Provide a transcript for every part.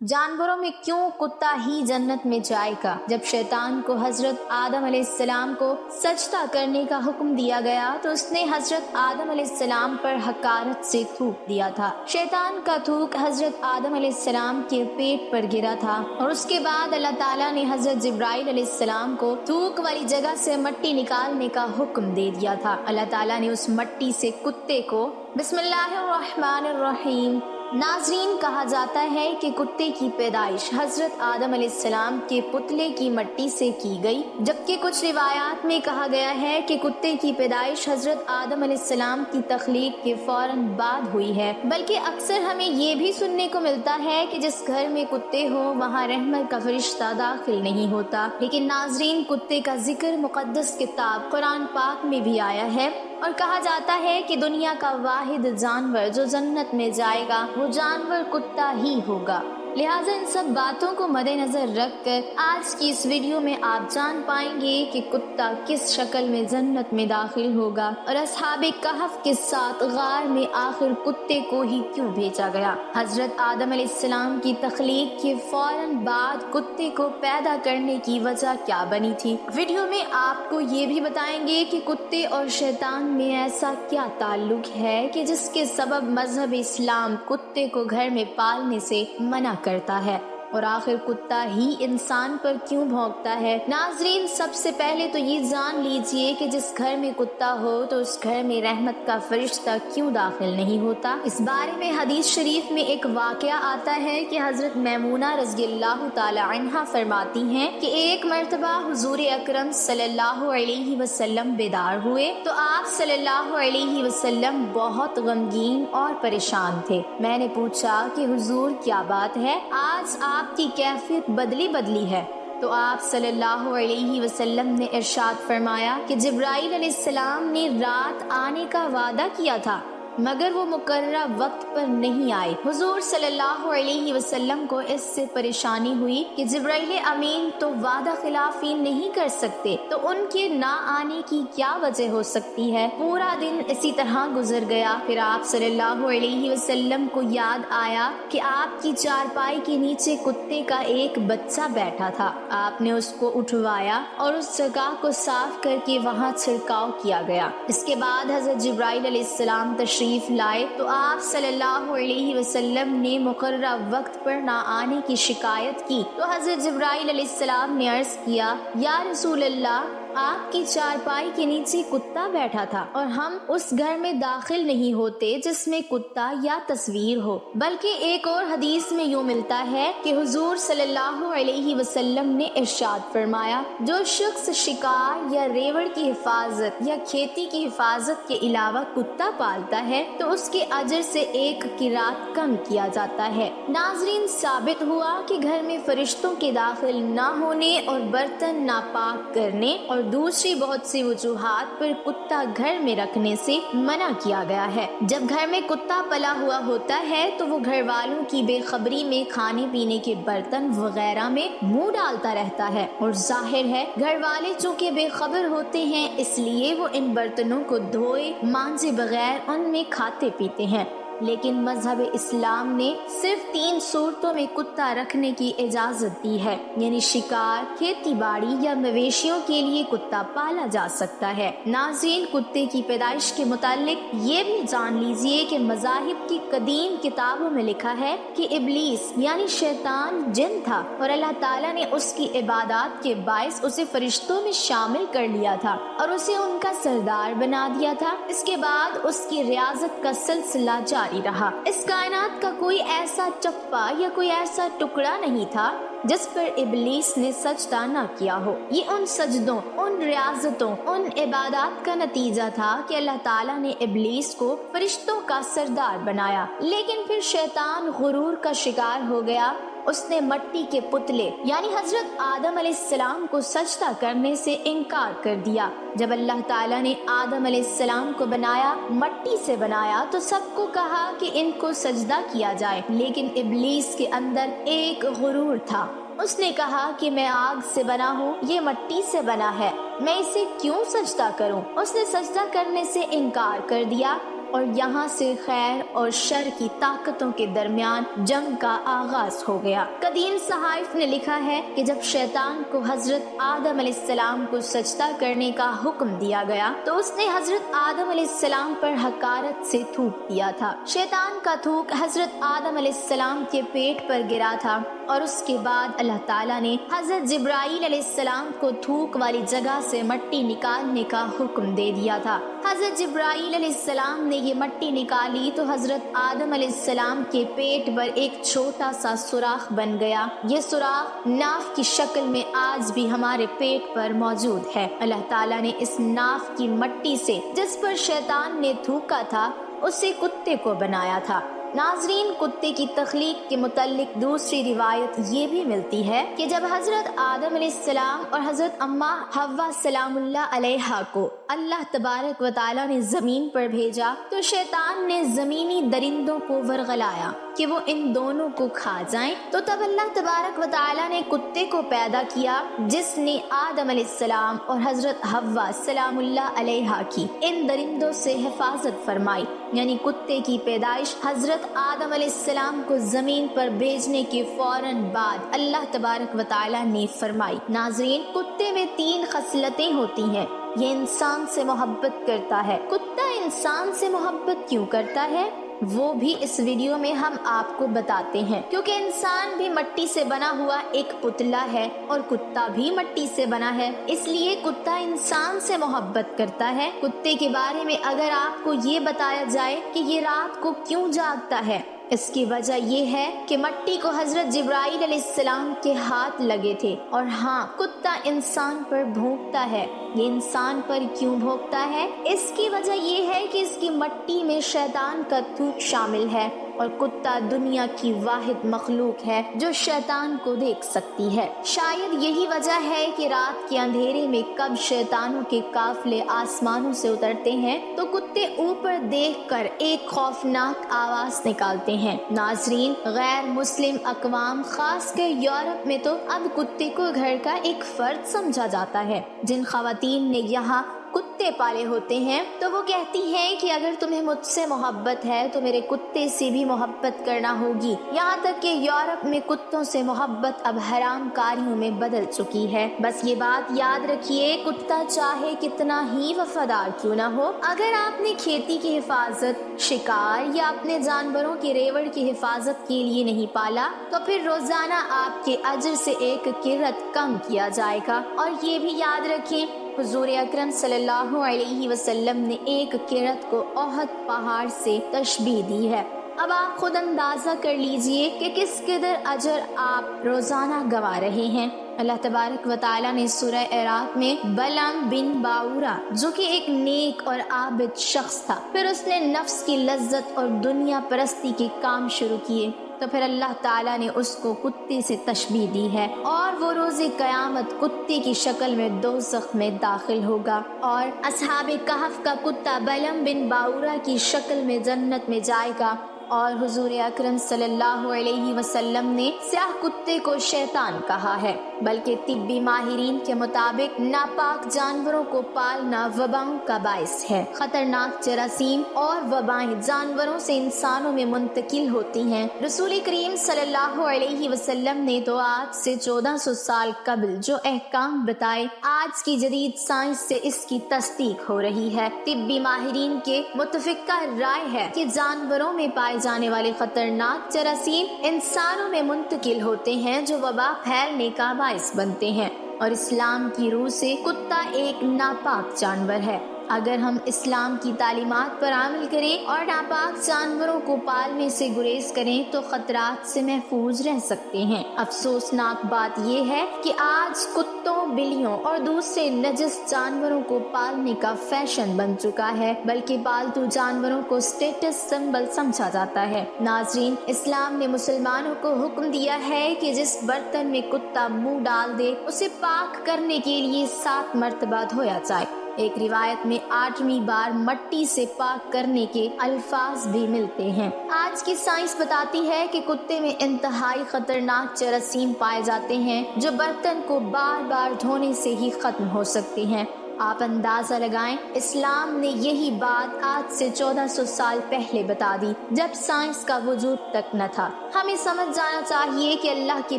جانوروں میں کیوں کتا ہی جنت میں جائے گا؟ جب شیطان کو حضرت آدم علیہ السلام کو سجدہ کرنے کا حکم دیا گیا تو اس نے حضرت آدم علیہ السلام پر حقارت سے تھوک دیا تھا۔ شیطان کا تھوک حضرت آدم علیہ السلام کے پیٹ پر گرا تھا اور اس کے بعد اللہ تعالیٰ نے حضرت جبرائیل علیہ السلام کو تھوک والی جگہ سے مٹی نکالنے کا حکم دے دیا تھا۔ اللہ تعالیٰ نے اس مٹی سے کتے کو بسم اللہ الرحمن الرحیم ناظرین، کہا جاتا ہے کہ کتے کی پیدائش حضرت آدم علیہ السلام کے پتلے کی مٹی سے کی گئی، جبکہ کچھ روایات میں کہا گیا ہے کہ کتے کی پیدائش حضرت آدم علیہ السلام کی تخلیق کے فوراً بعد ہوئی ہے۔ بلکہ اکثر ہمیں یہ بھی سننے کو ملتا ہے کہ جس گھر میں کتے ہوں وہاں رحمت کا فرشتہ داخل نہیں ہوتا۔ لیکن ناظرین، کتے کا ذکر مقدس کتاب قرآن پاک میں بھی آیا ہے اور کہا جاتا ہے کہ دنیا کا واحد جانور جو جنت میں جائے گا وہ جانور کتا ہی ہوگا۔ لہٰذا ان سب باتوں کو مد نظر رکھ کر آج کی اس ویڈیو میں آپ جان پائیں گے کہ کتا کس شکل میں جنت میں داخل ہوگا اور اصحاب کہف کے ساتھ غار میں آخر کتے کو ہی کیوں بھیجا گیا۔ حضرت آدم علیہ السلام کی تخلیق کے فوراً بعد کتے کو پیدا کرنے کی وجہ کیا بنی تھی۔ ویڈیو میں آپ کو یہ بھی بتائیں گے کہ کتے اور شیطان میں ایسا کیا تعلق ہے کہ جس کے سبب مذہب اسلام کتے کو گھر میں پالنے سے منع کرتا ہے، اور آخر کتا ہی انسان پر کیوں بھونکتا ہے۔ ناظرین، سب سے پہلے تو یہ جان لیجئے کہ جس گھر میں کتا ہو تو اس گھر میں رحمت کا فرشتہ کیوں داخل نہیں ہوتا۔ اس بارے میں حدیث شریف میں ایک واقعہ آتا ہے کہ حضرت میمونہ رضی اللہ تعالی عنہا فرماتی ہیں کہ ایک مرتبہ حضور اکرم صلی اللہ علیہ وسلم بیدار ہوئے تو آپ صلی اللہ علیہ وسلم بہت غمگین اور پریشان تھے۔ میں نے پوچھا کہ حضور کیا بات ہے، آج آپ کی کیفیت بدلی ہے؟ تو آپ صلی اللہ علیہ وسلم نے ارشاد فرمایا کہ جبرائیل علیہ السلام نے رات آنے کا وعدہ کیا تھا مگر وہ مقررہ وقت پر نہیں آئے۔ حضور صلی اللہ علیہ وسلم کو اس سے پریشانی ہوئی کہ جبرائیل امین تو وعدہ خلافی نہیں کر سکتے، تو ان کے نہ آنے کی کیا وجہ ہو سکتی ہے۔ پورا دن اسی طرح گزر گیا۔ پھر آپ صلی اللہ علیہ وسلم کو یاد آیا کہ آپ کی چارپائی کے نیچے کتے کا ایک بچہ بیٹھا تھا۔ آپ نے اس کو اٹھوایا اور اس جگہ کو صاف کر کے وہاں چھڑکاؤ کیا گیا۔ اس کے بعد حضرت جبرائیل علیہ السلام تشریف لائے تو آپ صلی اللہ علیہ وسلم نے مقررہ وقت پر نہ آنے کی شکایت کی تو حضرت جبرائیل علیہ السلام نے عرض کیا، یا رسول اللہ، آپ کی چارپائی کے نیچے کتا بیٹھا تھا اور ہم اس گھر میں داخل نہیں ہوتے جس میں کتا یا تصویر ہو۔ بلکہ ایک اور حدیث میں یوں ملتا ہے کہ حضور صلی اللہ علیہ وسلم نے ارشاد فرمایا، جو شخص شکار یا ریوڑ کی حفاظت یا کھیتی کی حفاظت کے علاوہ کتا پالتا ہے تو اس کے اجر سے ایک قرات کم کیا جاتا ہے۔ ناظرین، ثابت ہوا کہ گھر میں فرشتوں کے داخل نہ ہونے اور برتن ناپاک کرنے اور دوسری بہت سی وجوہات پر کتا گھر میں رکھنے سے منع کیا گیا ہے۔ جب گھر میں کتا پلا ہوا ہوتا ہے تو وہ گھر والوں کی بے خبری میں کھانے پینے کے برتن وغیرہ میں منہ ڈالتا رہتا ہے، اور ظاہر ہے گھر والے چونکہ بے خبر ہوتے ہیں اس لیے وہ ان برتنوں کو دھوئے مانجے بغیر ان میں کھاتے پیتے ہیں۔ لیکن مذہب اسلام نے صرف 3 صورتوں میں کتا رکھنے کی اجازت دی ہے، یعنی شکار، کھیتی باڑی یا مویشیوں کے لیے کتا پالا جا سکتا ہے۔ ناظرین، کتے کی پیدائش کے متعلق یہ بھی جان لیجئے کہ مذاہب کی قدیم کتابوں میں لکھا ہے کہ ابلیس یعنی شیطان جن تھا اور اللہ تعالیٰ نے اس کی عبادات کے باعث اسے فرشتوں میں شامل کر لیا تھا اور اسے ان کا سردار بنا دیا تھا۔ اس کے بعد اس کی ریاضت کا سلسلہ جاری رہا۔ اس کائنات کا کوئی ایسا چپا یا کوئی ایسا ٹکڑا نہیں تھا جس پر ابلیس نے سجدہ نہ کیا ہو۔ یہ ان سجدوں، ان ریاضتوں، ان عبادات کا نتیجہ تھا کہ اللہ تعالیٰ نے ابلیس کو فرشتوں کا سردار بنایا۔ لیکن پھر شیطان غرور کا شکار ہو گیا۔ اس نے مٹی کے پتلے یعنی حضرت آدم علیہ السلام کو سجدہ کرنے سے انکار کر دیا۔ جب اللہ تعالیٰ نے آدم علیہ السلام کو بنایا، مٹی سے بنایا، تو سب کو کہا کہ ان کو سجدہ کیا جائے، لیکن ابلیس کے اندر ایک غرور تھا۔ اس نے کہا کہ میں آگ سے بنا ہوں، یہ مٹی سے بنا ہے، میں اسے کیوں سجدہ کروں؟ اس نے سجدہ کرنے سے انکار کر دیا۔ اور یہاں سے خیر اور شر کی طاقتوں کے درمیان جنگ کا آغاز ہو گیا۔ قدیم صحائف نے لکھا ہے کہ جب شیطان کو حضرت آدم علیہ السلام کو سجدہ کرنے کا حکم دیا گیا تو اس نے حضرت آدم علیہ السلام پر حقارت سے تھوک دیا تھا۔ شیطان کا تھوک حضرت آدم علیہ السلام کے پیٹ پر گرا تھا اور اس کے بعد اللہ تعالیٰ نے حضرت جبرائیل علیہ السلام کو تھوک والی جگہ سے مٹی نکالنے کا حکم دے دیا تھا۔ حضرت جبرائیل علیہ السلام نے یہ مٹی نکالی تو حضرت آدم علیہ السلام کے پیٹ پر ایک چھوٹا سا سوراخ بن گیا۔ یہ سوراخ ناف کی شکل میں آج بھی ہمارے پیٹ پر موجود ہے۔ اللہ تعالیٰ نے اس ناف کی مٹی سے جس پر شیطان نے تھوکا تھا اسے کتے کو بنایا تھا۔ ناظرین، کتے کی تخلیق کے متعلق دوسری روایت یہ بھی ملتی ہے کہ جب حضرت آدم علیہ السلام اور حضرت اماں حوا سلام اللہ علیہا کو اللہ تبارک و تعالیٰ نے زمین پر بھیجا تو شیطان نے زمینی درندوں کو ورغلایا کہ وہ ان دونوں کو کھا جائیں، تو تب اللہ تبارک و تعالیٰ نے کتے کو پیدا کیا جس نے آدم علیہ السلام اور حضرت حوا سلام اللہ علیہا کی ان درندوں سے حفاظت فرمائی، یعنی کتے کی پیدائش حضرت آدم علیہ السلام کو زمین پر بھیجنے کے فوراً بعد اللہ تبارک و تعالیٰ نے فرمائی۔ ناظرین، کتے میں 3 خصلتیں ہوتی ہیں۔ یہ انسان سے محبت کرتا ہے۔ کتا انسان سے محبت کیوں کرتا ہے وہ بھی اس ویڈیو میں ہم آپ کو بتاتے ہیں، کیونکہ انسان بھی مٹی سے بنا ہوا ایک پتلا ہے اور کتا بھی مٹی سے بنا ہے، اس لیے کتا انسان سے محبت کرتا ہے۔ کتے کے بارے میں اگر آپ کو یہ بتایا جائے کہ یہ رات کو کیوں جاگتا ہے، اس کی وجہ یہ ہے کہ مٹی کو حضرت جبرائیل علیہ السلام کے ہاتھ لگے تھے۔ اور ہاں، کتا انسان پر بھونکتا ہے۔ یہ انسان پر کیوں بھونکتا ہے؟ اس کی وجہ یہ ہے کہ اس کی مٹی میں شیطان کا تھوک شامل ہے، اور کتا دنیا کی واحد مخلوق ہے جو شیطان کو دیکھ سکتی ہے۔ شاید یہی وجہ ہے کہ رات کے اندھیرے میں کب شیطانوں کے قافلے آسمانوں سے اترتے ہیں تو کتے اوپر دیکھ کر ایک خوفناک آواز نکالتے ہیں۔ ناظرین، غیر مسلم اقوام خاص کر یورپ میں تو اب کتے کو گھر کا ایک فرد سمجھا جاتا ہے۔ جن خواتین نے یہاں کتے پالے ہوتے ہیں تو وہ کہتی ہیں کہ اگر تمہیں مجھ سے محبت ہے تو میرے کتے سے بھی محبت کرنا ہوگی، یہاں تک کہ یورپ میں کتوں سے محبت اب حرام کاریوں میں بدل چکی ہے۔ بس یہ بات یاد رکھیے، کتا چاہے کتنا ہی وفادار کیوں نہ ہو، اگر آپ نے کھیتی کی حفاظت، شکار یا اپنے جانوروں کے ریوڑ کی حفاظت کے لیے نہیں پالا تو پھر روزانہ آپ کے اجر سے ایک کرت کم کیا جائے گا۔ اور یہ بھی یاد رکھیں، حضور اکرم صلی اللہ علیہ وسلم نے ایک کرت کو احد پہاڑ سے تشبیہ دی ہے۔ اب آپ خود اندازہ کر لیجئے کہ کس قدر اجر آپ روزانہ گوا رہے ہیں۔ اللہ تبارک و تعالیٰ نے سورہ اعراف میں بلعم بن باورا، جو کہ ایک نیک اور عابد شخص تھا، پھر اس نے نفس کی لذت اور دنیا پرستی کے کام شروع کیے تو پھر اللہ تعالیٰ نے اس کو کتے سے تشبیہ دی ہے، اور وہ روز قیامت کتے کی شکل میں دوزخ میں داخل ہوگا، اور اصحاب کہف کا کتا بلعم بن باورا کی شکل میں جنت میں جائے گا۔ اور حضور اکرم صلی اللہ علیہ وسلم نے سیاہ کتے کو شیطان کہا ہے، بلکہ طبی ماہرین کے مطابق ناپاک جانوروں کو پالنا وباؤں کا باعث ہے۔ خطرناک جراثیم اور وبائیں جانوروں سے انسانوں میں منتقل ہوتی ہیں۔ رسول کریم صلی اللہ علیہ وسلم نے تو آج سے 1400 سال قبل جو احکام بتائے، آج کی جدید سائنس سے اس کی تصدیق ہو رہی ہے۔ طبی ماہرین کے متفقہ رائے ہے کہ جانوروں میں پائے جانے والے خطرناک جراثیم انسانوں میں منتقل ہوتے ہیں جو وبا پھیلنے کا باعث بنتے ہیں، اور اسلام کی روح سے کتا ایک ناپاک جانور ہے۔ اگر ہم اسلام کی تعلیمات پر عمل کریں اور ناپاک جانوروں کو پالنے سے گریز کریں تو خطرات سے محفوظ رہ سکتے ہیں۔ افسوسناک بات یہ ہے کہ آج کتوں، بلیوں اور دوسرے نجس جانوروں کو پالنے کا فیشن بن چکا ہے، بلکہ پالتو جانوروں کو اسٹیٹس سمبل سمجھا جاتا ہے۔ ناظرین، اسلام نے مسلمانوں کو حکم دیا ہے کہ جس برتن میں کتا منہ ڈال دے اسے پاک کرنے کے لیے 7 مرتبہ دھویا جائے۔ ایک روایت میں 8ویں بار مٹی سے پاک کرنے کے الفاظ بھی ملتے ہیں۔ آج کی سائنس بتاتی ہے کہ کتے میں انتہائی خطرناک جراثیم پائے جاتے ہیں جو برتن کو بار بار دھونے سے ہی ختم ہو سکتے ہیں۔ آپ اندازہ لگائیں اسلام نے یہی بات آج سے 1400 سال پہلے بتا دی جب سائنس کا وجود تک نہ تھا۔ ہمیں سمجھ جانا چاہیے کہ اللہ کے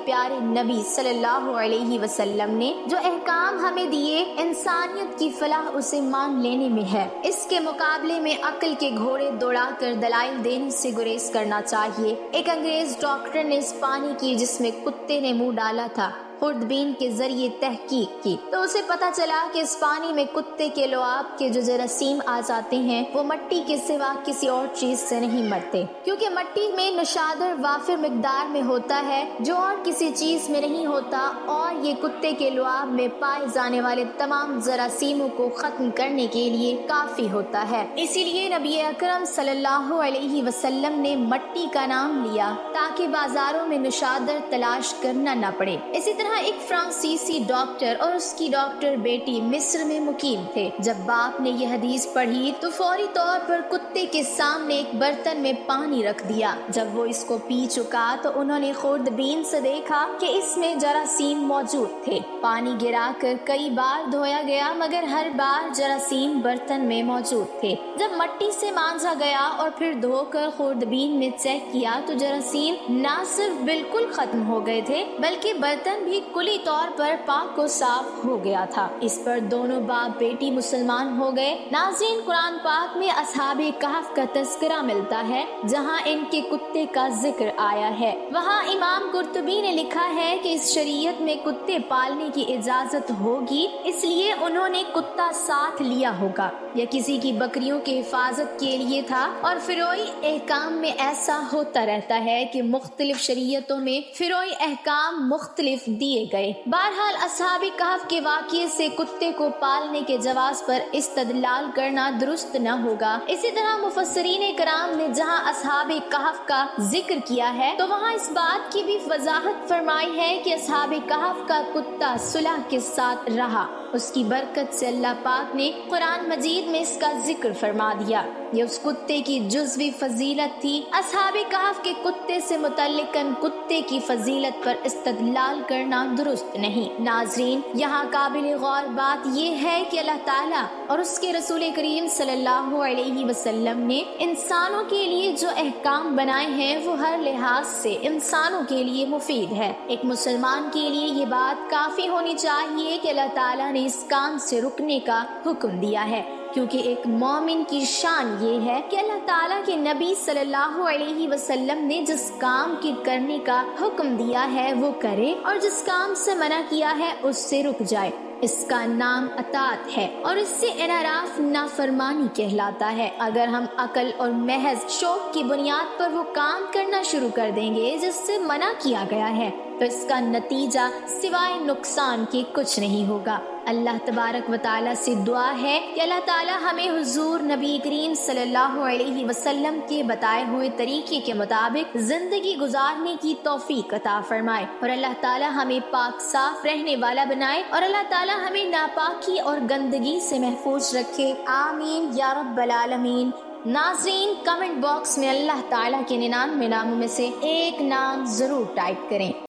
پیارے نبی صلی اللہ علیہ وسلم نے جو احکام ہمیں دیے انسانیت کی فلاح اسے مان لینے میں ہے۔ اس کے مقابلے میں عقل کے گھوڑے دوڑا کر دلائل دینے سے گریز کرنا چاہیے۔ ایک انگریز ڈاکٹر نے اس پانی کی جس میں کتے نے منہ ڈالا تھا خوردبین کے ذریعے تحقیق کی تو اسے پتا چلا کہ اس پانی میں کتے کے لعاب کے جو جراثیم آ جاتے ہیں وہ مٹی کے سوا کسی اور چیز سے نہیں مرتے، کیونکہ مٹی میں نشادر وافر مقدار میں ہوتا ہے جو اور کسی چیز میں نہیں ہوتا، اور یہ کتے کے لعاب میں پائے جانے والے تمام جراثیموں کو ختم کرنے کے لیے کافی ہوتا ہے۔ اسی لیے نبی اکرم صلی اللہ علیہ وسلم نے مٹی کا نام لیا تاکہ بازاروں میں نشادر تلاش کرنا نہ پڑے۔ اسی طرح ایک فرانسیسی ڈاکٹر اور اس کی ڈاکٹر بیٹی مصر میں مقیم تھے۔ جب باپ نے یہ حدیث پڑھی تو فوری طور پر کتے کے سامنے ایک برتن میں پانی رکھ دیا۔ جب وہ اس کو پی چکا تو انہوں نے خوردبین سے دیکھا کہ اس میں جراثیم موجود تھے۔ پانی گرا کر کئی بار دھویا گیا مگر ہر بار جراثیم برتن میں موجود تھے۔ جب مٹی سے مانجا گیا اور پھر دھو کر خوردبین میں چیک کیا تو جراثیم نہ صرف بالکل ختم ہو گئے تھے بلکہ برتن بھی کلی طور پر پاک و صاف ہو گیا تھا۔ اس پر دونوں باپ بیٹی مسلمان ہو گئے۔ ناظرین، قرآن پاک میں اصحاب کہف کا تذکرہ ملتا ہے جہاں ان کے کتے کا ذکر آیا ہے۔ وہاں امام قرطبی نے لکھا ہے کہ اس شریعت میں کتے پالنے کی اجازت ہوگی، اس لیے انہوں نے کتا ساتھ لیا ہوگا یا کسی کی بکریوں کی حفاظت کے لیے تھا۔ اور فروعی احکام میں ایسا ہوتا رہتا ہے کہ مختلف شریعتوں میں فروعی احکام مختلف دیے گئے۔ بہرحال اصحاب کہف کے واقعے سے کتے کو پالنے کے جواز پر استدلال کرنا درست نہ ہوگا۔ اسی طرح مفسرین کرام نے جہاں اصحاب کہف کا ذکر کیا ہے تو وہاں اس بات کی بھی وضاحت فرمائی ہے کہ اصحاب کہف کا کتا صلح کے ساتھ رہا۔ اس کی برکت سے اللہ پاک نے قرآن مجید میں اس کا ذکر فرما دیا۔ یہ اس کتے کی جزوی فضیلت تھی۔ اصحاب کہف کے کتے سے متعلقاً کتے کی فضیلت پر استدلال کرنا درست نہیں۔ ناظرین، یہاں قابل غور بات یہ ہے کہ اللہ تعالیٰ اور اس کے رسول کریم صلی اللہ علیہ وسلم نے انسانوں کے لیے جو احکام بنائے ہیں وہ ہر لحاظ سے انسانوں کے لیے مفید ہے۔ ایک مسلمان کے لیے یہ بات کافی ہونی چاہیے کہ اللہ تعالیٰ نے اس کام سے رکنے کا حکم دیا ہے، کیونکہ ایک مومن کی شان یہ ہے کہ اللہ تعالیٰ کے نبی صلی اللہ علیہ وسلم نے جس کام کے کرنے کا حکم دیا ہے وہ کرے اور جس کام سے منع کیا ہے اس سے رک جائے۔ اس کا نام اطاعت ہے اور اس سے انحراف نافرمانی کہلاتا ہے۔ اگر ہم عقل اور محض شوق کی بنیاد پر وہ کام کرنا شروع کر دیں گے جس سے منع کیا گیا ہے تو اس کا نتیجہ سوائے نقصان کے کچھ نہیں ہوگا۔ اللہ تبارک و تعالیٰ سے دعا ہے کہ اللہ تعالیٰ ہمیں حضور نبی کریم صلی اللہ علیہ وسلم کے بتائے ہوئے طریقے کے مطابق زندگی گزارنے کی توفیق عطا فرمائے، اور اللہ تعالیٰ ہمیں پاک صاف رہنے والا بنائے، اور اللہ تعالیٰ ہمیں ناپاکی اور گندگی سے محفوظ رکھے۔ آمین یا رب العالمین۔ ناظرین، کمنٹ باکس میں اللہ تعالیٰ کے 99 ناموں میں سے ایک نام ضرور ٹائپ کریں۔